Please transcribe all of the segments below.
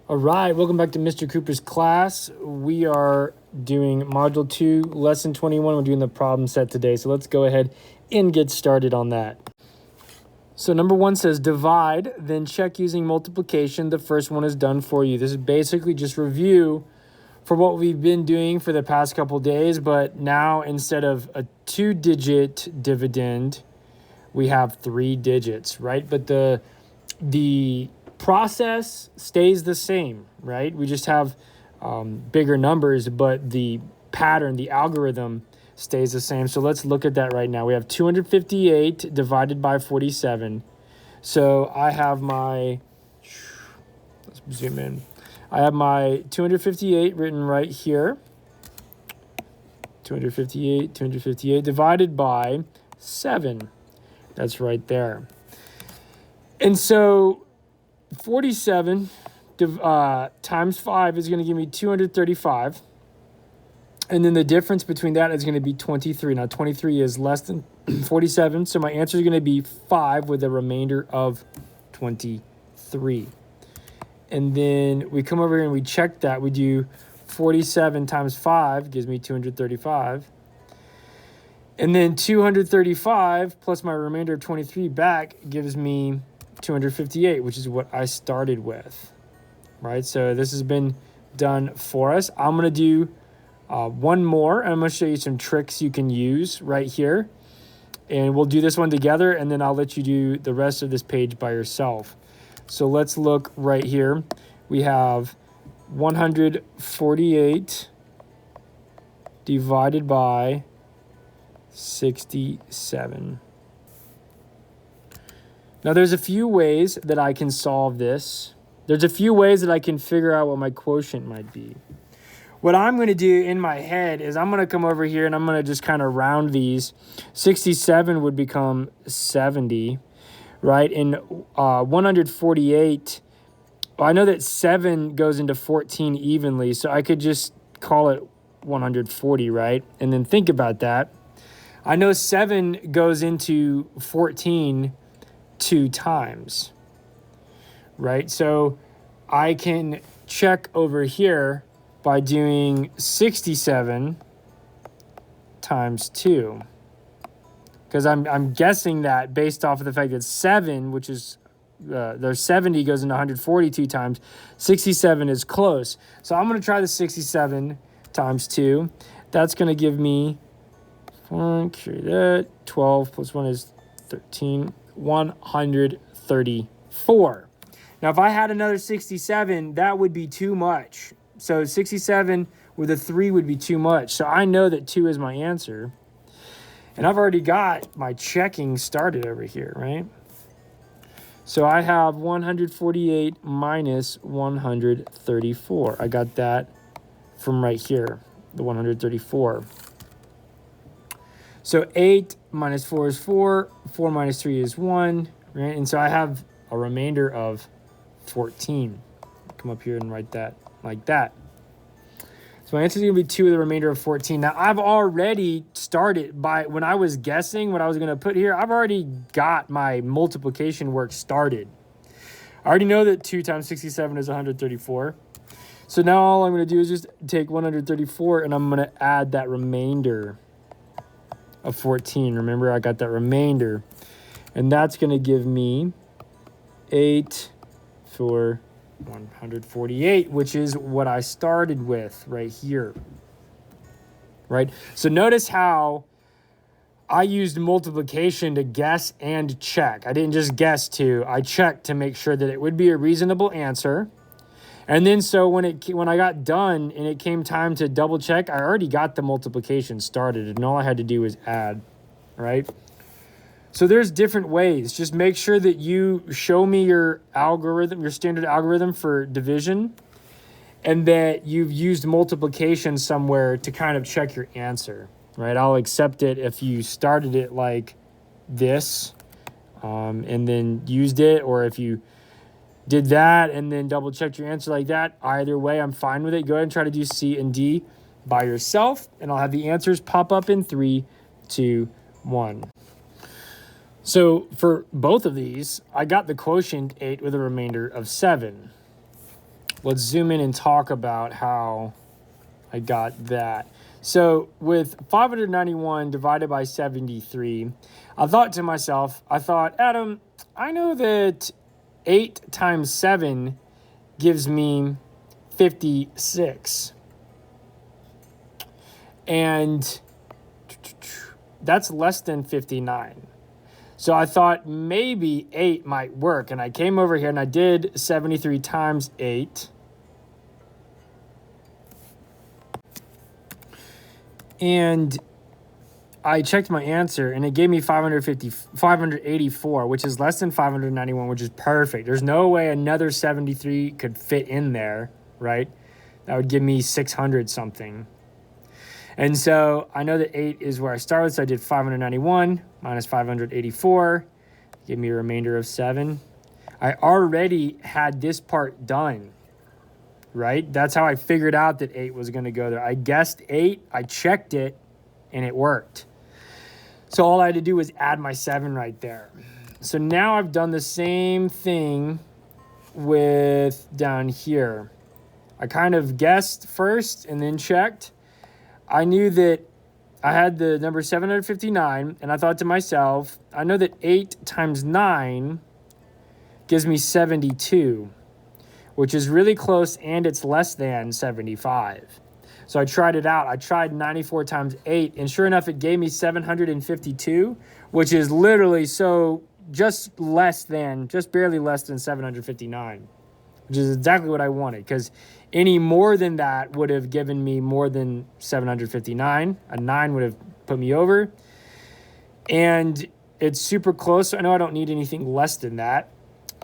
All right, welcome back to Mr. Cooper's class. We are doing Module 2, Lesson 21. We're doing the problem set today, so let's go ahead and get started on that. So number 1 says divide, then check using multiplication. The first one is done for you. This is basically just review for what we've been doing for the past couple days, but now instead of a 2-digit dividend, we have 3 digits, right? But the process stays the same, right? We just have bigger numbers, but the pattern, the algorithm stays the same. So let's look at that right now. We have 258 divided by 47. So I have my, let's zoom in. I have my 258 written right here. 258 divided by 7. That's right there. And so 47 times 5 is going to give me 235. And then the difference between that is going to be 23. Now, 23 is less than 47, so my answer is going to be 5 with a remainder of 23. And then we come over here and we check that. We do 47 times 5 gives me 235. And then 235 plus my remainder of 23 back gives me 258, which is what I started with, right? So this has been done for us. I'm going to do one more, and I'm going to show you some tricks you can use right here. And we'll do this one together, and then I'll let you do the rest of this page by yourself. So let's look right here. We have 148 divided by 67. Now, there's a few ways that I can solve this. There's a few ways that I can figure out what my quotient might be. What I'm going to do in my head is I'm going to come over here and I'm going to just kind of round these. 67 would become 70, right? And 148, well, I know that 7 goes into 14 evenly, so I could just call it 140, right? And then think about that. I know 7 goes into 14 2 times, right? So I can check over here by doing 67 times 2, because I'm guessing that based off of the fact that 7, which is there's 70 goes into 142 times, 67 is close. So I'm going to try the 67 times 2. That's going to give me 12 plus 1 is 13. 134. Now, if I had another 67, that would be too much. So 67 with a 3 would be too much. So I know that 2 is my answer. And I've already got my checking started over here, right? So I have 148 minus 134. I got that from right here, the 134. So 8 minus 4 is 4. 4 minus 3 is 1. Right? And so I have a remainder of 14. Come up here and write that like that. So my answer is going to be 2 with a remainder of 14. Now, I've already started by, when I was guessing what I was going to put here, I've already got my multiplication work started. I already know that 2 times 67 is 134. So now all I'm going to do is just take 134 and I'm going to add that remainder of 14. Remember, I got that remainder. And that's going to give me 8 for 148, which is what I started with right here. Right? So notice how I used multiplication to guess and check. I didn't just guess I checked to make sure that it would be a reasonable answer. And then so when I got done and it came time to double check, I already got the multiplication started and all I had to do was add, right? So there's different ways. Just make sure that you show me your algorithm, your standard algorithm for division, and that you've used multiplication somewhere to kind of check your answer, right? I'll accept it if you started it like this and then used it, or if you did that and then double checked your answer like that. Either way, I'm fine with it. Go ahead and try to do C and D by yourself, and I'll have the answers pop up in 3, 2, 1. So for both of these, I got the quotient 8 with a remainder of 7. let's zoom in and talk about how I got that. So with 591 divided by 73, I thought to myself, Adam, I know that 8 times 7 gives me 56. And that's less than 59. So I thought maybe 8 might work. And I came over here and I did 73 times 8. And I checked my answer and it gave me 584, which is less than 591, which is perfect. There's no way another 73 could fit in there, right? That would give me 600 something. And so I know that 8 is where I started, so I did 591 minus 584, give me a remainder of 7. I already had this part done, right? That's how I figured out that 8 was going to go there. I guessed 8, I checked it, and it worked. So all I had to do was add my 7 right there. So now I've done the same thing with down here. I kind of guessed first and then checked. I knew that I had the number 759, and I thought to myself, I know that 8 times 9 gives me 72, which is really close, and it's less than 75. So I tried it out. I tried 94 times 8, and sure enough, it gave me 752, which is literally just barely less than 759, which is exactly what I wanted, because any more than that would have given me more than 759. A 9 would have put me over. And it's super close, so I know I don't need anything less than that.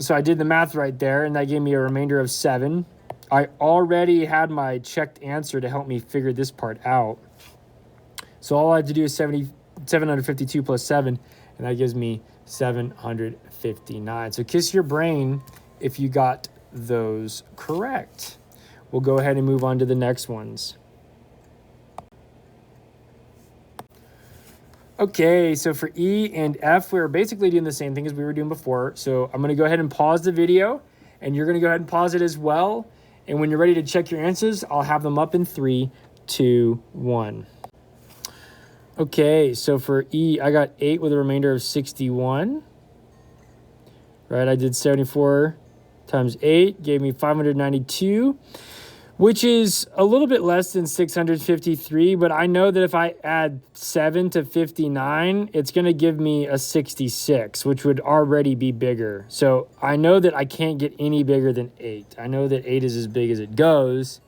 So I did the math right there, and that gave me a remainder of 7. I already had my checked answer to help me figure this part out. So all I have to do is 752 plus 7, and that gives me 759. So kiss your brain if you got those correct. We'll go ahead and move on to the next ones. Okay, so for E and F, we were basically doing the same thing as we were doing before. So I'm going to go ahead and pause the video, and you're going to go ahead and pause it as well. And when you're ready to check your answers, I'll have them up in 3, 2, 1. Okay, so for E, I got 8 with a remainder of 61. Right, I did 74 times 8, gave me 592. Which is a little bit less than 653, but I know that if I add 7 to 59, it's going to give me a 66, which would already be bigger. So I know that I can't get any bigger than 8. I know that 8 is as big as it goes,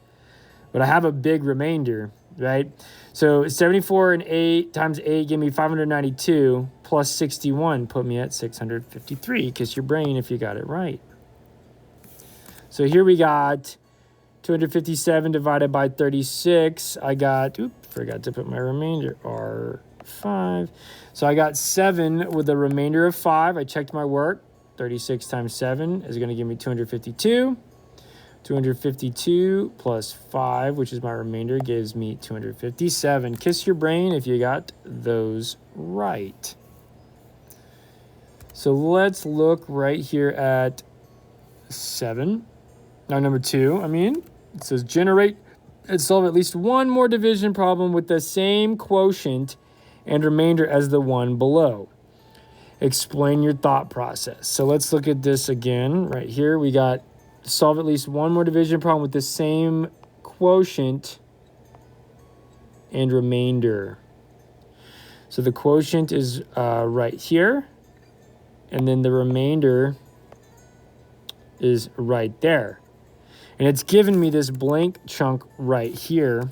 but I have a big remainder, right? So 74 and 8 times 8 give me 592, plus 61 put me at 653. Kiss your brain if you got it right. So here we got 257 divided by 36. I got, forgot to put my remainder, R5. So I got 7 with a remainder of 5. I checked my work. 36 times 7 is going to give me 252. 252 plus 5, which is my remainder, gives me 257. Kiss your brain if you got those right. So let's look right here at 7. Now, number 2, it says generate and solve at least one more division problem with the same quotient and remainder as the one below. Explain your thought process. So let's look at this again. Right here, we got solve at least one more division problem with the same quotient and remainder. So the quotient is right here, and then the remainder is right there. And it's given me this blank chunk right here.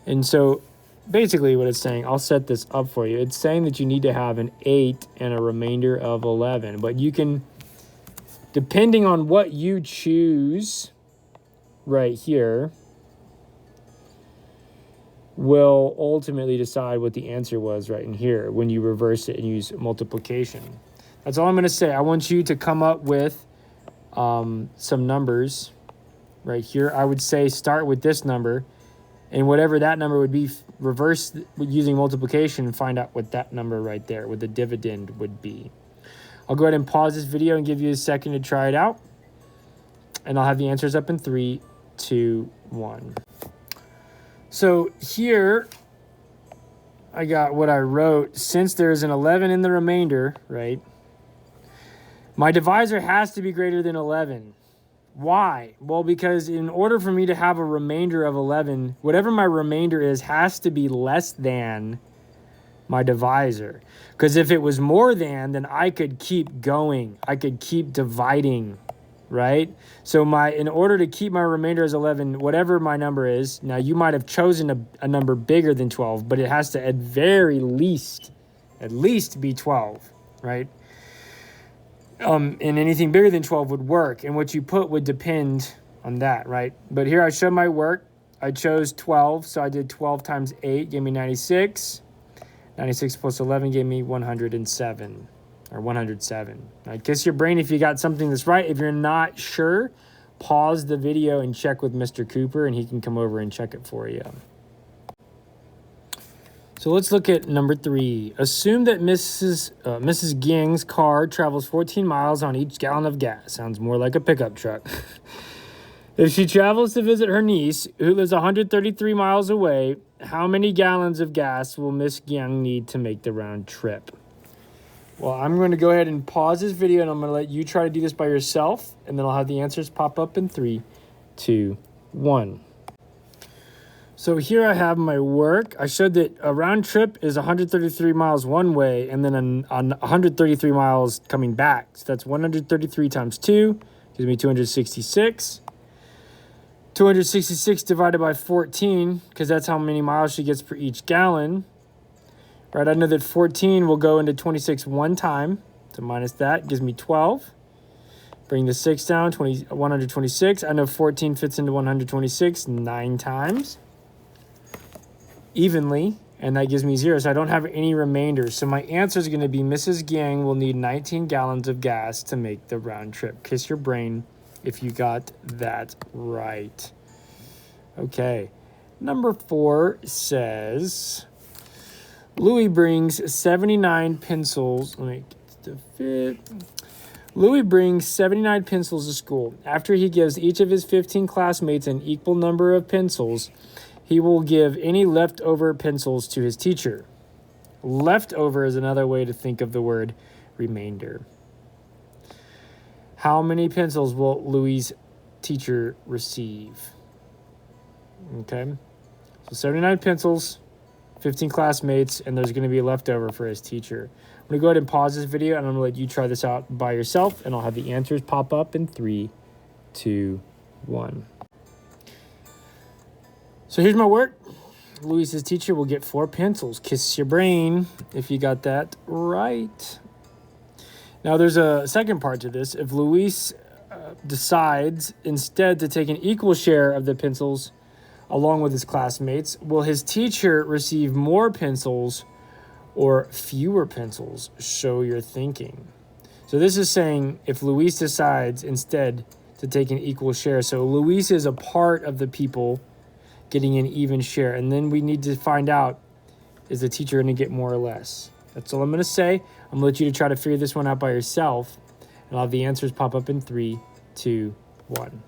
And so basically what it's saying, I'll set this up for you. It's saying that you need to have an 8 and a remainder of 11. But you can, depending on what you choose right here, will ultimately decide what the answer was right in here when you reverse it and use multiplication. That's all I'm going to say. I want you to come up with some numbers right here. I would say start with this number, and whatever that number would be, reverse using multiplication and find out what that number right there, what the dividend would be. I'll go ahead and pause this video and give you a second to try it out. And I'll have the answers up in 3, 2, 1. So here, I got what I wrote. Since there's an 11 in the remainder, right? My divisor has to be greater than 11. Why? Well, because in order for me to have a remainder of 11, whatever my remainder is has to be less than my divisor. Because if it was more than, then I could keep going. I could keep dividing, right? So in order to keep my remainder as 11, whatever my number is, now you might have chosen a number bigger than 12, but it has to at least be 12, right? And anything bigger than 12 would work. And what you put would depend on that, right? But here I show my work. I chose 12, so I did 12 times 8, gave me 96. 96 plus 11 gave me 107, or 107. Right? Kiss your brain if you got something that's right. If you're not sure, pause the video and check with Mr. Cooper, and he can come over and check it for you. So let's look at number 3. Assume that Mrs. Ging's car travels 14 miles on each gallon of gas. Sounds more like a pickup truck. If she travels to visit her niece, who lives 133 miles away, how many gallons of gas will Miss Ging need to make the round trip? Well, I'm going to go ahead and pause this video, and I'm going to let you try to do this by yourself, and then I'll have the answers pop up in 3, 2, 1. So here I have my work. I showed that a round trip is 133 miles one way and then 133 miles coming back. So that's 133 times 2 gives me 266. 266 divided by 14, because that's how many miles she gets per each gallon. Right, I know that 14 will go into 26 one time. So minus that gives me 12. Bring the 6 down, 126. I know 14 fits into 126 9 times. Evenly, and that gives me 0, so I don't have any remainders. So my answer is going to be Mrs. Gang will need 19 gallons of gas to make the round trip. Kiss your brain if you got that right. Okay, number 4 says Louis brings 79 pencils. Let me get to fit. Louis brings 79 pencils to school. After he gives each of his 15 classmates an equal number of pencils, he will give any leftover pencils to his teacher. Leftover is another way to think of the word remainder. How many pencils will Louis' teacher receive? Okay, so 79 pencils, 15 classmates, and there's going to be a leftover for his teacher. I'm going to go ahead and pause this video, and I'm going to let you try this out by yourself, and I'll have the answers pop up in 3, 2, 1. So here's my work. Louis's teacher will get 4 pencils. Kiss your brain if you got that right. Now there's a second part to this. If Louis decides instead to take an equal share of the pencils along with his classmates, will his teacher receive more pencils or fewer pencils? Show your thinking. So this is saying if Louis decides instead to take an equal share. So Louis is a part of the people getting an even share. And then we need to find out, is the teacher going to get more or less? That's all I'm going to say. I'm going to let you to try to figure this one out by yourself. And I'll have the answers pop up in 3, 2, 1.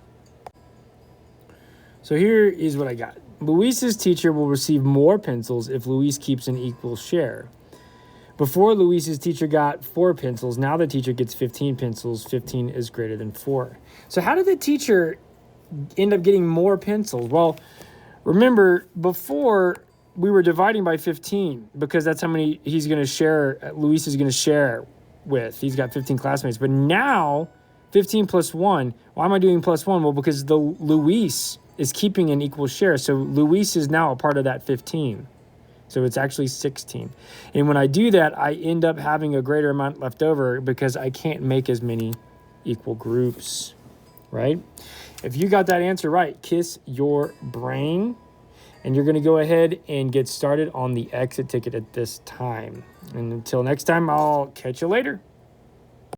So here is what I got. Louis's teacher will receive more pencils if Louis keeps an equal share. Before, Louis's teacher got 4 pencils. Now the teacher gets 15 pencils. 15 is greater than 4. So how did the teacher end up getting more pencils? Well, remember, before we were dividing by 15 because that's how many he's going to share, Louis is going to share with. He's got 15 classmates. But now, 15 plus 1, why am I doing plus 1? Well, because the Louis is keeping an equal share. So Louis is now a part of that 15. So it's actually 16. And when I do that, I end up having a greater amount left over because I can't make as many equal groups, right? If you got that answer right, kiss your brain. And you're going to go ahead and get started on the exit ticket at this time. And until next time, I'll catch you later.